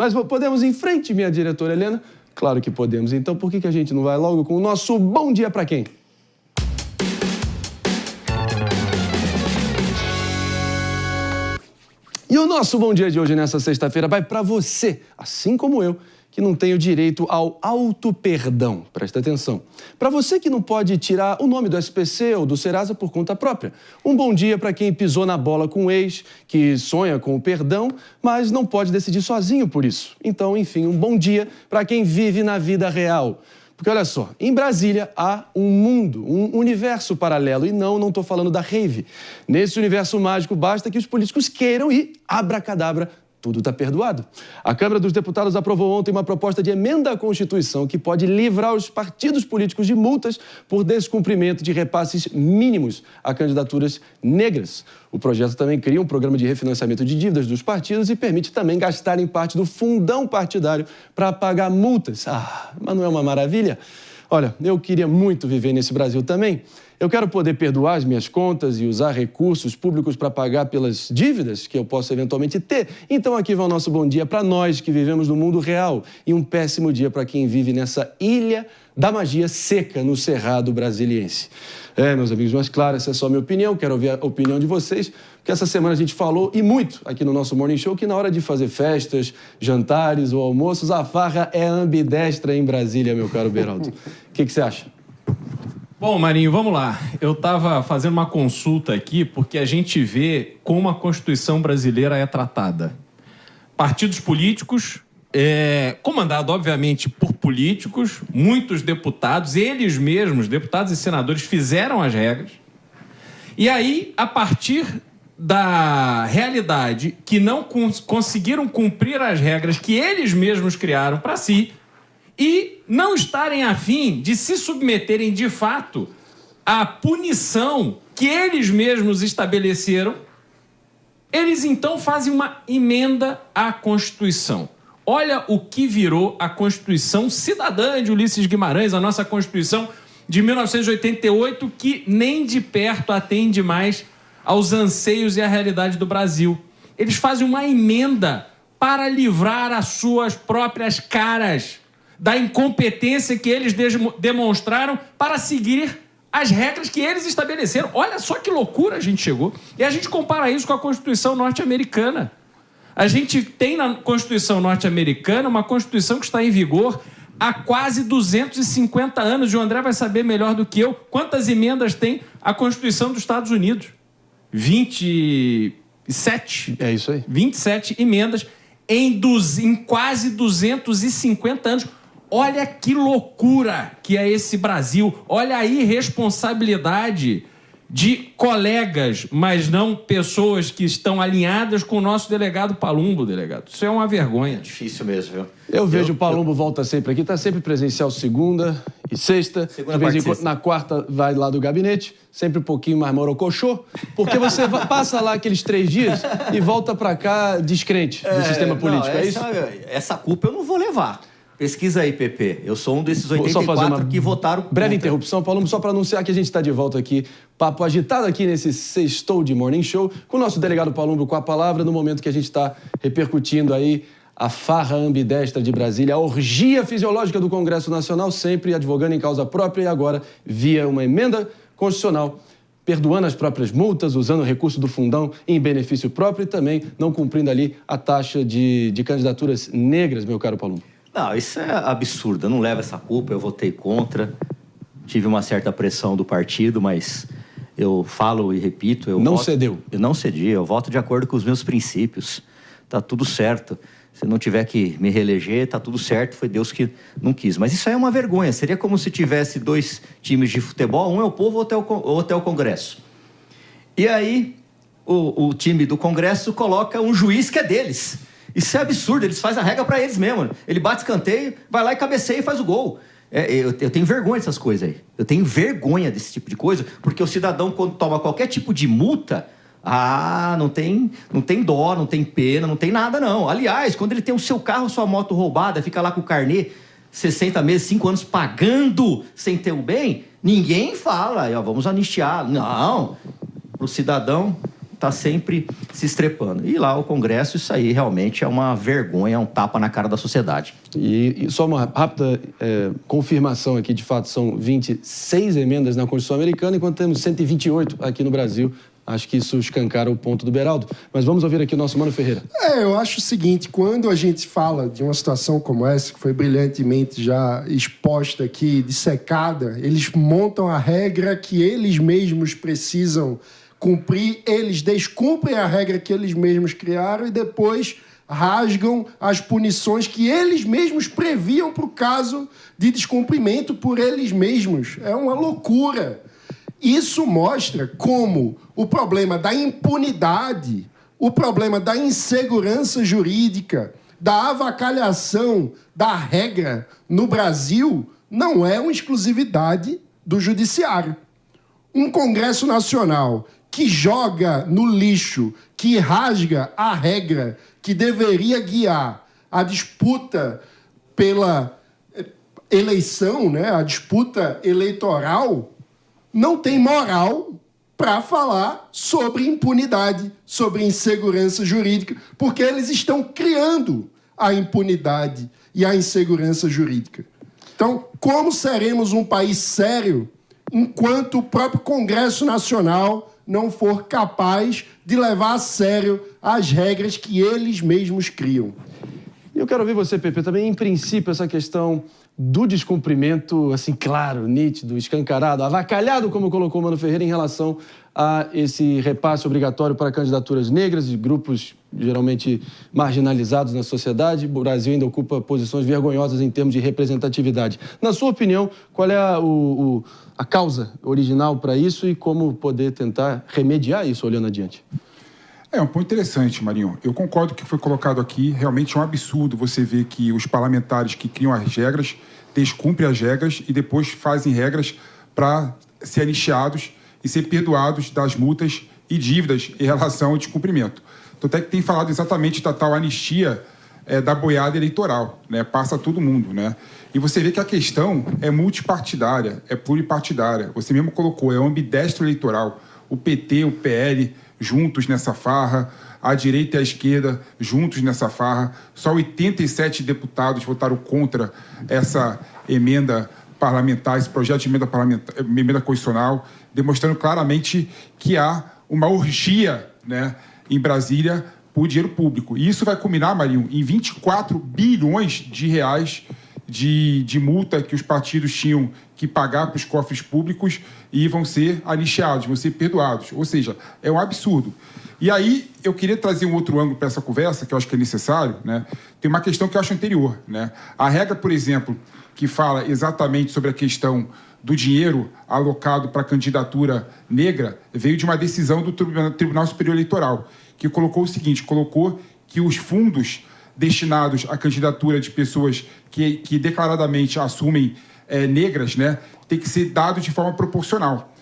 Mas podemos ir em frente, minha diretora Helena? Claro que podemos. Então, por que a gente não vai logo com o nosso bom dia pra quem? E o nosso bom dia de hoje, nessa sexta-feira, vai para você, assim como eu, que não tem o direito ao auto-perdão. Presta atenção. Para você que não pode tirar o nome do SPC ou do Serasa por conta própria. Um bom dia para quem pisou na bola com o ex, que sonha com o perdão, mas não pode decidir sozinho por isso. Então, enfim, um bom dia para quem vive na vida real. Porque olha só, em Brasília há um mundo, um universo paralelo. E não estou falando da rave. Nesse universo mágico, basta que os políticos queiram e, abracadabra, tudo está perdoado. A Câmara dos Deputados aprovou ontem uma proposta de emenda à Constituição que pode livrar os partidos políticos de multas por descumprimento de repasses mínimos a candidaturas negras. O projeto também cria um programa de refinanciamento de dívidas dos partidos e permite também gastarem parte do fundão partidário para pagar multas. Ah, mas não é uma maravilha? Olha, eu queria muito viver nesse Brasil também. Eu quero poder perdoar as minhas contas e usar recursos públicos para pagar pelas dívidas que eu posso eventualmente ter. Então aqui vai o nosso bom dia para nós que vivemos no mundo real e um péssimo dia para quem vive nessa ilha da magia seca no Cerrado brasiliense. Meus amigos, mas claro, essa é só a minha opinião, quero ouvir a opinião de vocês, porque essa semana a gente falou, e muito, aqui no nosso Morning Show, que na hora de fazer festas, jantares ou almoços, a farra é ambidestra em Brasília, meu caro Beraldo. O que você acha? Bom, Marinho, vamos lá. Eu estava fazendo uma consulta aqui porque a gente vê como a Constituição brasileira é tratada. Partidos políticos, comandado, obviamente, por políticos, muitos deputados, eles mesmos, deputados e senadores, fizeram as regras. E aí, a partir da realidade que não conseguiram cumprir as regras que eles mesmos criaram para si, e não estarem a fim de se submeterem, de fato, à punição que eles mesmos estabeleceram, eles então fazem uma emenda à Constituição. Olha o que virou a Constituição cidadã de Ulisses Guimarães, a nossa Constituição de 1988, que nem de perto atende mais aos anseios e à realidade do Brasil. Eles fazem uma emenda para livrar as suas próprias caras da incompetência que eles demonstraram para seguir as regras que eles estabeleceram. Olha só que loucura a gente chegou. E a gente compara isso com a Constituição norte-americana. A gente tem na Constituição norte-americana uma Constituição que está em vigor há quase 250 anos. E o André vai saber melhor do que eu quantas emendas tem a Constituição dos Estados Unidos. 27. É isso aí. 27 emendas em quase 250 anos. Olha que loucura que é esse Brasil. Olha a irresponsabilidade de colegas, mas não pessoas que estão alinhadas com o nosso delegado Palumbo, delegado. Isso é uma vergonha. É difícil mesmo, viu? Eu vejo o Palumbo volta sempre aqui, está sempre presencial segunda e sexta. De vez em quando, na quarta vai lá do gabinete, sempre um pouquinho mais morocochô, porque você passa lá aqueles 3 dias e volta para cá descrente do sistema político, é isso? Essa culpa eu não vou levar. Pesquisa aí, PP. Eu sou um desses 84 que votaram contra. Breve interrupção, Paulo, só para anunciar que a gente está de volta aqui. Papo agitado aqui nesse Sextou de Morning Show, com o nosso delegado Palumbo com a palavra, no momento que a gente está repercutindo aí a farra ambidestra de Brasília, a orgia fisiológica do Congresso Nacional, sempre advogando em causa própria e agora via uma emenda constitucional, perdoando as próprias multas, usando o recurso do fundão em benefício próprio e também não cumprindo ali a taxa de candidaturas negras, meu caro Palumbo. Não, isso é absurdo. Eu não levo essa culpa, eu votei contra. Tive uma certa pressão do partido, mas eu falo e repito... Cedeu? Eu não cedi, eu voto de acordo com os meus princípios. Tá tudo certo. Se não tiver que me reeleger, tá tudo certo, foi Deus que não quis. Mas isso aí é uma vergonha. Seria como se tivesse 2 times de futebol, um é o povo, outro é o Congresso. E aí, o time do Congresso coloca um juiz que é deles. Isso é absurdo, eles fazem a regra para eles mesmo. Ele bate escanteio, vai lá e cabeceia e faz o gol. Eu tenho vergonha dessas coisas aí. Eu tenho vergonha desse tipo de coisa, porque o cidadão, quando toma qualquer tipo de multa, não tem dó, não tem pena, não tem nada, não. Aliás, quando ele tem o seu carro, sua moto roubada, fica lá com o carnê, 60 meses, 5 anos pagando sem ter o bem, ninguém fala, vamos anistiar. Não, pro cidadão está sempre se estrepando. E lá o Congresso, isso aí realmente é uma vergonha, é um tapa na cara da sociedade. E só uma rápida confirmação aqui, de fato, são 26 emendas na Constituição americana, enquanto temos 128 aqui no Brasil. Acho que isso escancara o ponto do Beraldo. Mas vamos ouvir aqui o nosso Mano Ferreira. Eu acho o seguinte, quando a gente fala de uma situação como essa, que foi brilhantemente já exposta aqui, dissecada, eles montam a regra que eles mesmos precisam cumprir, eles descumprem a regra que eles mesmos criaram e depois rasgam as punições que eles mesmos previam para o caso de descumprimento por eles mesmos. É uma loucura. Isso mostra como o problema da impunidade, o problema da insegurança jurídica, da avacalhação da regra no Brasil não é uma exclusividade do judiciário. Um Congresso Nacional que joga no lixo, que rasga a regra que deveria guiar a disputa pela eleição, né, a disputa eleitoral, não tem moral para falar sobre impunidade, sobre insegurança jurídica, porque eles estão criando a impunidade e a insegurança jurídica. Então, como seremos um país sério enquanto o próprio Congresso Nacional não for capaz de levar a sério as regras que eles mesmos criam? E eu quero ouvir você, Pepe, também, em princípio, essa questão do descumprimento, assim, claro, nítido, escancarado, avacalhado, como colocou o Mano Ferreira, em relação a esse repasse obrigatório para candidaturas negras e grupos geralmente marginalizados na sociedade. O Brasil ainda ocupa posições vergonhosas em termos de representatividade. Na sua opinião, qual é a causa original para isso e como poder tentar remediar isso olhando adiante? É um ponto interessante, Marinho. Eu concordo que foi colocado aqui. Realmente é um absurdo você ver que os parlamentares que criam as regras descumprem as regras e depois fazem regras para ser anistiados e ser perdoados das multas e dívidas em relação ao descumprimento. Então, até que tem falado exatamente da tal anistia da boiada eleitoral, né? Passa a todo mundo, né? E você vê que a questão é multipartidária, é pluripartidária. Você mesmo colocou, é um ambidestro eleitoral. O PT, o PL juntos nessa farra, a direita e a esquerda juntos nessa farra. Só 87 deputados votaram contra essa emenda parlamentar, esse projeto de emenda constitucional, demonstrando claramente que há uma orgia, né, em Brasília por dinheiro público. E isso vai culminar, Marinho, em 24 bilhões de reais de multa que os partidos tinham que pagar para os cofres públicos e vão ser anistiados, vão ser perdoados. Ou seja, é um absurdo. E aí, eu queria trazer um outro ângulo para essa conversa, que eu acho que é necessário, né? Tem uma questão que eu acho anterior, né? A regra, por exemplo, que fala exatamente sobre a questão do dinheiro alocado para a candidatura negra, veio de uma decisão do Tribunal Superior Eleitoral, que colocou o seguinte, colocou que os fundos destinados à candidatura de pessoas que declaradamente assumem negras, né, tem que ser dados de forma proporcional.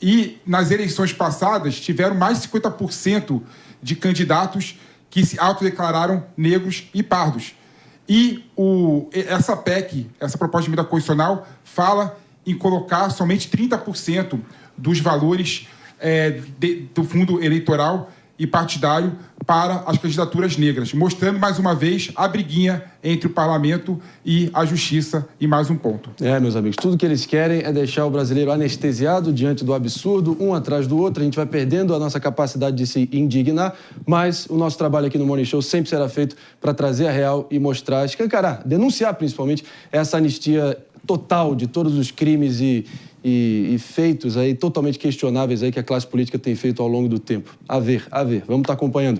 E nas eleições passadas tiveram mais de 50% de candidatos que se autodeclararam negros e pardos. E essa PEC, essa proposta de emenda constitucional, fala em colocar somente 30% dos valores do fundo eleitoral e partidário para as candidaturas negras, mostrando mais uma vez a briguinha entre o parlamento e a justiça em mais um ponto. Meus amigos, tudo que eles querem é deixar o brasileiro anestesiado diante do absurdo, um atrás do outro. A gente vai perdendo a nossa capacidade de se indignar, mas o nosso trabalho aqui no Morning Show sempre será feito para trazer a real e mostrar, escancarar, denunciar principalmente essa anistia total de todos os crimes e feitos aí totalmente questionáveis aí que a classe política tem feito ao longo do tempo. A ver, vamos estar acompanhando.